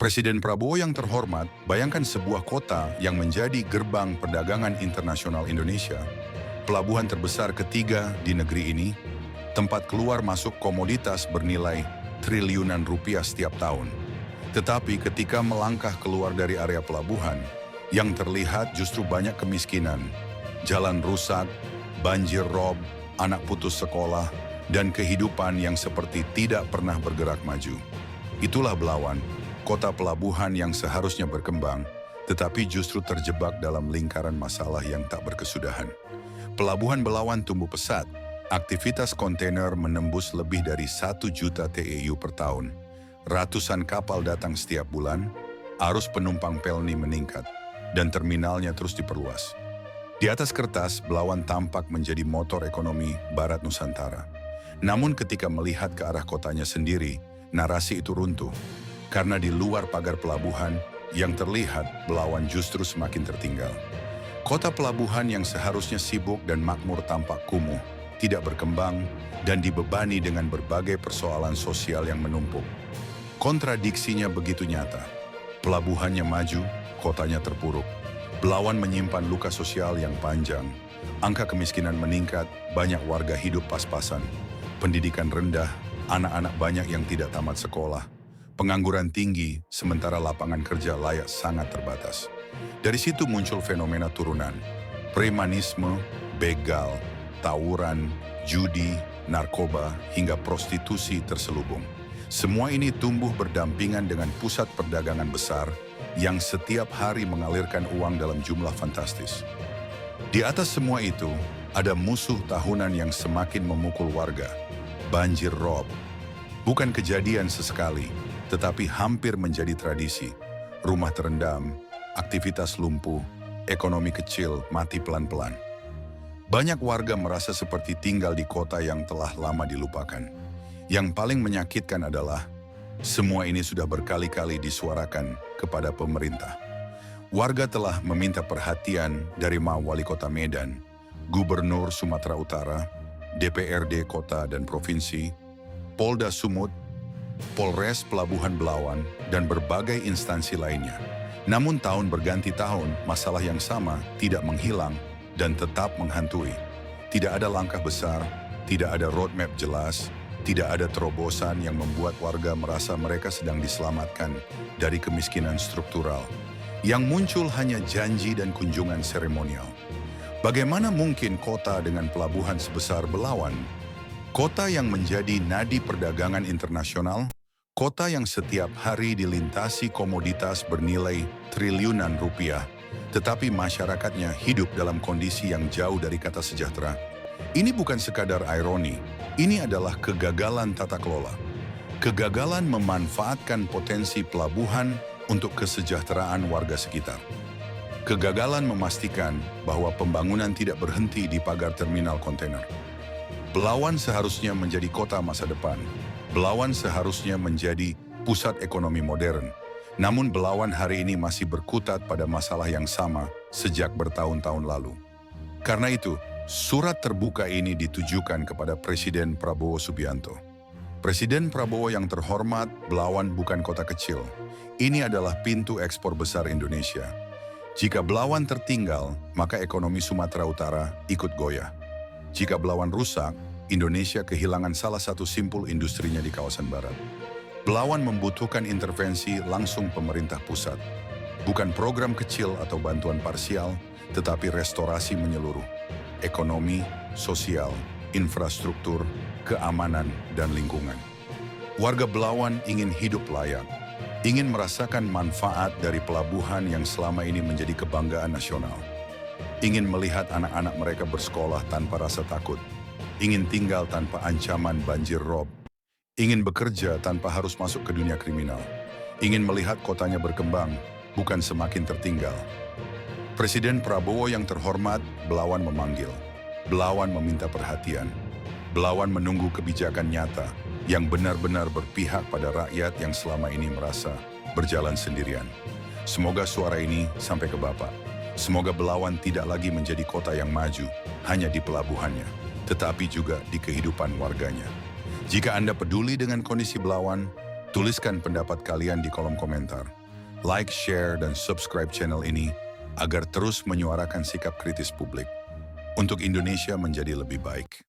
Presiden Prabowo yang terhormat, bayangkan sebuah kota yang menjadi gerbang perdagangan internasional Indonesia, pelabuhan terbesar ketiga di negeri ini, tempat keluar masuk komoditas bernilai triliunan rupiah setiap tahun. Tetapi ketika melangkah keluar dari area pelabuhan, yang terlihat justru banyak kemiskinan, jalan rusak, banjir rob, anak putus sekolah, dan kehidupan yang seperti tidak pernah bergerak maju. Itulah Belawan, kota pelabuhan yang seharusnya berkembang, tetapi justru terjebak dalam lingkaran masalah yang tak berkesudahan. Pelabuhan Belawan tumbuh pesat, aktivitas kontainer menembus lebih dari 1 juta TEU per tahun. Ratusan kapal datang setiap bulan, arus penumpang Pelni meningkat, dan terminalnya terus diperluas. Di atas kertas, Belawan tampak menjadi motor ekonomi Barat Nusantara. Namun ketika melihat ke arah kotanya sendiri, narasi itu runtuh. Karena di luar pagar pelabuhan, yang terlihat Belawan justru semakin tertinggal. Kota pelabuhan yang seharusnya sibuk dan makmur tampak kumuh, tidak berkembang, dan dibebani dengan berbagai persoalan sosial yang menumpuk. Kontradiksinya begitu nyata. Pelabuhannya maju, kotanya terpuruk. Belawan menyimpan luka sosial yang panjang. Angka kemiskinan meningkat, banyak warga hidup pas-pasan. Pendidikan rendah, anak-anak banyak yang tidak tamat sekolah. Pengangguran tinggi, sementara lapangan kerja layak sangat terbatas. Dari situ muncul fenomena turunan. Premanisme, begal, tawuran, judi, narkoba, hingga prostitusi terselubung. Semua ini tumbuh berdampingan dengan pusat perdagangan besar yang setiap hari mengalirkan uang dalam jumlah fantastis. Di atas semua itu, ada musuh tahunan yang semakin memukul warga, banjir rob. Bukan kejadian sesekali, tetapi hampir menjadi tradisi. Rumah terendam, aktivitas lumpuh, ekonomi kecil mati pelan-pelan. Banyak warga merasa seperti tinggal di kota yang telah lama dilupakan. Yang paling menyakitkan adalah, semua ini sudah berkali-kali disuarakan kepada pemerintah. Warga telah meminta perhatian dari Wali Kota Medan, Gubernur Sumatera Utara, DPRD Kota dan Provinsi, Polda Sumut, Polres Pelabuhan Belawan, dan berbagai instansi lainnya. Namun tahun berganti tahun, masalah yang sama tidak menghilang dan tetap menghantui. Tidak ada langkah besar, tidak ada roadmap jelas, tidak ada terobosan yang membuat warga merasa mereka sedang diselamatkan dari kemiskinan struktural. Yang muncul hanya janji dan kunjungan seremonial. Bagaimana mungkin kota dengan pelabuhan sebesar Belawan, kota yang menjadi nadi perdagangan internasional, kota yang setiap hari dilintasi komoditas bernilai triliunan rupiah, tetapi masyarakatnya hidup dalam kondisi yang jauh dari kata sejahtera. Ini bukan sekadar ironi, ini adalah kegagalan tata kelola. Kegagalan memanfaatkan potensi pelabuhan untuk kesejahteraan warga sekitar. Kegagalan memastikan bahwa pembangunan tidak berhenti di pagar terminal kontainer. Belawan seharusnya menjadi kota masa depan. Belawan seharusnya menjadi pusat ekonomi modern. Namun Belawan hari ini masih berkutat pada masalah yang sama sejak bertahun-tahun lalu. Karena itu, surat terbuka ini ditujukan kepada Presiden Prabowo Subianto. Presiden Prabowo yang terhormat, Belawan bukan kota kecil. Ini adalah pintu ekspor besar Indonesia. Jika Belawan tertinggal, maka ekonomi Sumatera Utara ikut goyah. Jika Belawan rusak, Indonesia kehilangan salah satu simpul industrinya di kawasan barat. Belawan membutuhkan intervensi langsung pemerintah pusat. Bukan program kecil atau bantuan parsial, tetapi restorasi menyeluruh. Ekonomi, sosial, infrastruktur, keamanan, dan lingkungan. Warga Belawan ingin hidup layak, ingin merasakan manfaat dari pelabuhan yang selama ini menjadi kebanggaan nasional. Ingin melihat anak-anak mereka bersekolah tanpa rasa takut, ingin tinggal tanpa ancaman banjir rob, ingin bekerja tanpa harus masuk ke dunia kriminal, ingin melihat kotanya berkembang, bukan semakin tertinggal. Presiden Prabowo yang terhormat, Belawan memanggil. Belawan meminta perhatian. Belawan menunggu kebijakan nyata yang benar-benar berpihak pada rakyat yang selama ini merasa berjalan sendirian. Semoga suara ini sampai ke Bapak. Semoga Belawan tidak lagi menjadi kota yang maju hanya di pelabuhannya, tetapi juga di kehidupan warganya. Jika Anda peduli dengan kondisi Belawan, Tuliskan pendapat kalian di kolom komentar. Like, share, dan subscribe channel ini agar terus menyuarakan sikap kritis publik untuk Indonesia menjadi lebih baik.